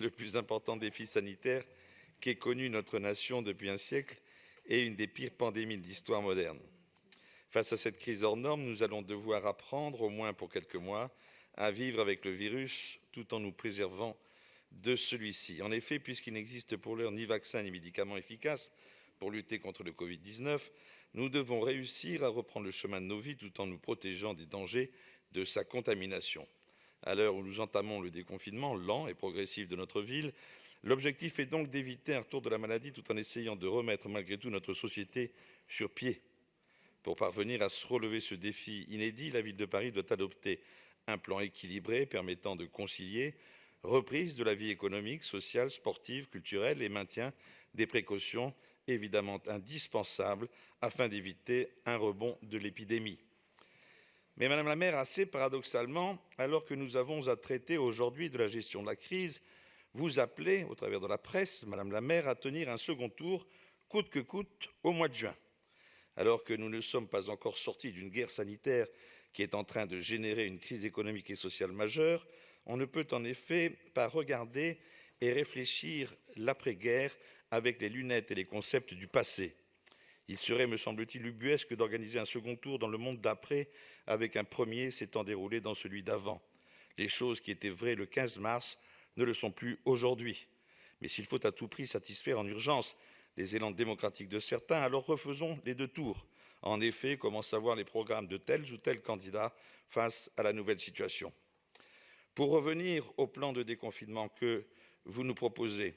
le plus important défi sanitaire qu'ait connu notre nation depuis un siècle et une des pires pandémies de l'histoire moderne. Face à cette crise hors norme, nous allons devoir apprendre, au moins pour quelques mois, à vivre avec le virus tout en nous préservant de celui-ci. En effet, puisqu'il n'existe pour l'heure ni vaccin ni médicaments efficaces pour lutter contre le Covid-19, nous devons réussir à reprendre le chemin de nos vies tout en nous protégeant des dangers de sa contamination. À l'heure où nous entamons le déconfinement lent et progressif de notre ville, l'objectif est donc d'éviter un retour de la maladie tout en essayant de remettre malgré tout notre société sur pied. Pour parvenir à se relever ce défi inédit, la ville de Paris doit adopter un plan équilibré permettant de concilier reprise de la vie économique, sociale, sportive, culturelle et maintien des précautions évidemment indispensables afin d'éviter un rebond de l'épidémie. Mais Madame la maire, assez paradoxalement, alors que nous avons à traiter aujourd'hui de la gestion de la crise, vous appelez, au travers de la presse, Madame la maire, à tenir un second tour, coûte que coûte, au mois de juin. Alors que nous ne sommes pas encore sortis d'une guerre sanitaire qui est en train de générer une crise économique et sociale majeure, on ne peut en effet pas regarder et réfléchir l'après-guerre avec les lunettes et les concepts du passé. Il serait, me semble-t-il, ubuesque d'organiser un second tour dans le monde d'après avec un premier s'étant déroulé dans celui d'avant. Les choses qui étaient vraies le 15 mars ne le sont plus aujourd'hui. Mais s'il faut à tout prix satisfaire en urgence les élans démocratiques de certains, alors refaisons les deux tours. En effet, comment savoir les programmes de tels ou tels candidats face à la nouvelle situation? Pour revenir au plan de déconfinement que vous nous proposez,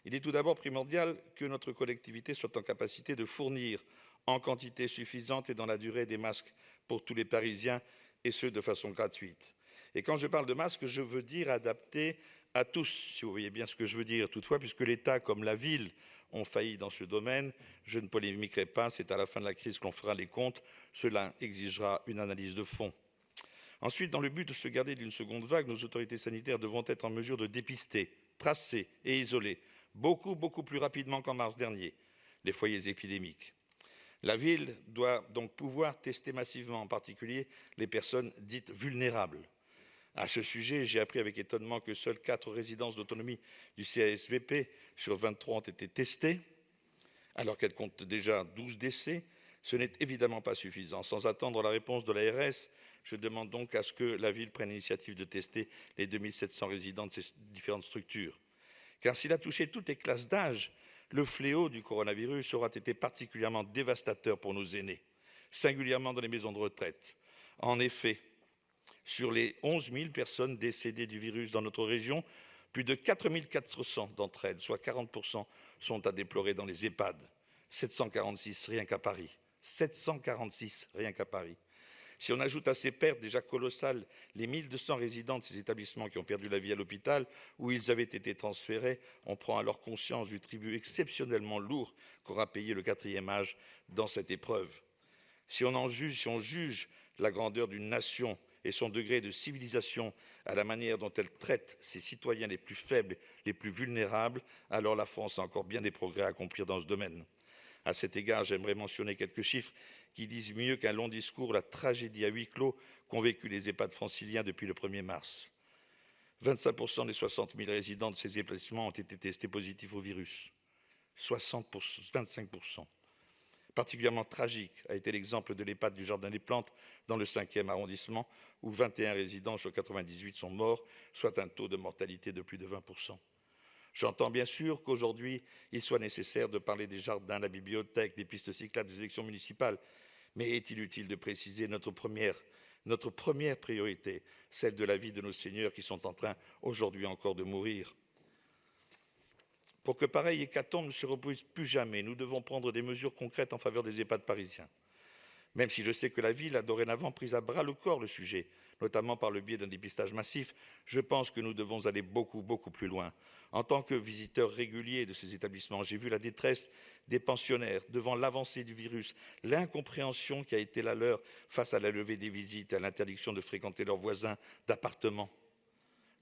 il est tout d'abord primordial que notre collectivité soit en capacité de fournir en quantité suffisante et dans la durée des masques pour tous les Parisiens, et ce, de façon gratuite. Et quand je parle de masques, je veux dire adaptés à tous, si vous voyez bien ce que je veux dire. Toutefois, puisque l'État comme la ville ont failli dans ce domaine, je ne polémiquerai pas, c'est à la fin de la crise qu'on fera les comptes. Cela exigera une analyse de fond. Ensuite, dans le but de se garder d'une seconde vague, nos autorités sanitaires devront être en mesure de dépister, tracer et isoler beaucoup plus rapidement qu'en mars dernier les foyers épidémiques. La ville doit donc pouvoir tester massivement, en particulier les personnes dites vulnérables. À ce sujet, j'ai appris avec étonnement que seules 4 résidences d'autonomie du CASVP sur 23 ont été testées, alors qu'elles comptent déjà 12 décès. Ce n'est évidemment pas suffisant. Sans attendre la réponse de l'ARS, je demande donc à ce que la ville prenne l'initiative de tester les 2700 résidents de ces différentes structures. Car s'il a touché toutes les classes d'âge, le fléau du coronavirus aura été particulièrement dévastateur pour nos aînés, singulièrement dans les maisons de retraite. En effet, sur les 11 000 personnes décédées du virus dans notre région, plus de 4 400 d'entre elles, soit 40%, sont à déplorer dans les EHPAD. 746 rien qu'à Paris. 746 rien qu'à Paris. Si on ajoute à ces pertes déjà colossales les 1200 résidents de ces établissements qui ont perdu la vie à l'hôpital où ils avaient été transférés, on prend alors conscience du tribut exceptionnellement lourd qu'aura payé le 4e âge dans cette épreuve. Si on juge la grandeur d'une nation et son degré de civilisation à la manière dont elle traite ses citoyens les plus faibles, les plus vulnérables, alors la France a encore bien des progrès à accomplir dans ce domaine. À cet égard, j'aimerais mentionner quelques chiffres qui disent mieux qu'un long discours la tragédie à huis clos qu'ont vécu les EHPAD franciliens depuis le 1er mars. 25% des 60 000 résidents de ces établissements ont été testés positifs au virus. 25%. Particulièrement tragique a été l'exemple de l'EHPAD du Jardin des Plantes dans le 5e arrondissement, où 21 résidents sur 98 sont morts, soit un taux de mortalité de plus de 20%. J'entends bien sûr qu'aujourd'hui, il soit nécessaire de parler des jardins, de la bibliothèque, des pistes cyclables, des élections municipales. Mais est-il utile de préciser notre première priorité, celle de la vie de nos seigneurs qui sont en train aujourd'hui encore de mourir? Pour que pareille hécatombe ne se reproduise plus jamais, nous devons prendre des mesures concrètes en faveur des EHPAD parisiens. Même si je sais que la ville a dorénavant pris à bras le corps le sujet, notamment par le biais d'un dépistage massif, je pense que nous devons aller beaucoup plus loin. En tant que visiteur régulier de ces établissements, j'ai vu la détresse des pensionnaires devant l'avancée du virus, l'incompréhension qui a été la leur face à la levée des visites et à l'interdiction de fréquenter leurs voisins d'appartements.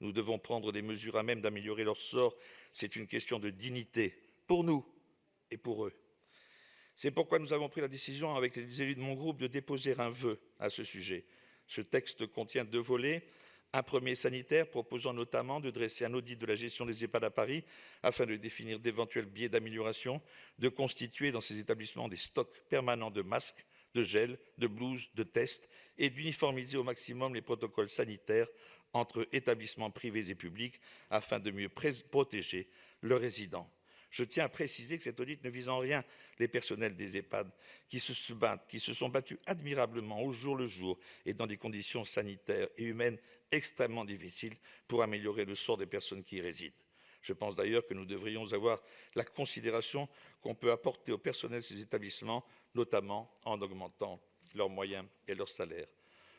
Nous devons prendre des mesures à même d'améliorer leur sort. C'est une question de dignité, pour nous et pour eux. C'est pourquoi nous avons pris la décision, avec les élus de mon groupe, de déposer un vœu à ce sujet. Ce texte contient 2 volets. Un premier sanitaire proposant notamment de dresser un audit de la gestion des EHPAD à Paris afin de définir d'éventuels biais d'amélioration, de constituer dans ces établissements des stocks permanents de masques, de gel, de blouses, de tests et d'uniformiser au maximum les protocoles sanitaires entre établissements privés et publics afin de mieux protéger leurs résidents. Je tiens à préciser que cet audit ne vise en rien les personnels des EHPAD qui se sont battus admirablement au jour le jour et dans des conditions sanitaires et humaines extrêmement difficiles pour améliorer le sort des personnes qui y résident. Je pense d'ailleurs que nous devrions avoir la considération qu'on peut apporter au personnel de ces établissements, notamment en augmentant leurs moyens et leurs salaires.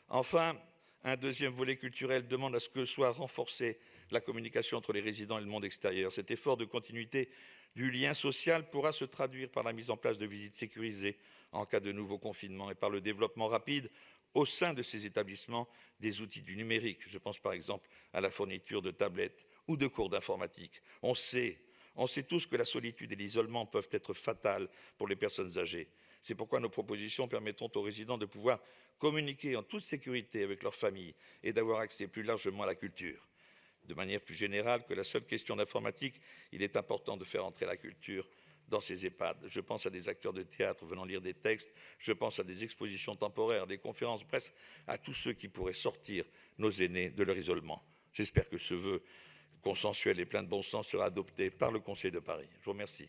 Enfin, un deuxième volet culturel demande à ce que soit renforcée la communication entre les résidents et le monde extérieur. Cet effort de continuité du lien social pourra se traduire par la mise en place de visites sécurisées en cas de nouveau confinement et par le développement rapide au sein de ces établissements des outils du numérique. Je pense par exemple à la fourniture de tablettes ou de cours d'informatique. On sait tous que la solitude et l'isolement peuvent être fatals pour les personnes âgées. C'est pourquoi nos propositions permettront aux résidents de pouvoir communiquer en toute sécurité avec leurs familles et d'avoir accès plus largement à la culture. De manière plus générale que la seule question d'informatique, il est important de faire entrer la culture dans ces EHPAD. Je pense à des acteurs de théâtre venant lire des textes, je pense à des expositions temporaires, des conférences, bref, à tous ceux qui pourraient sortir nos aînés de leur isolement. J'espère que ce vœu consensuel et plein de bon sens sera adopté par le Conseil de Paris. Je vous remercie.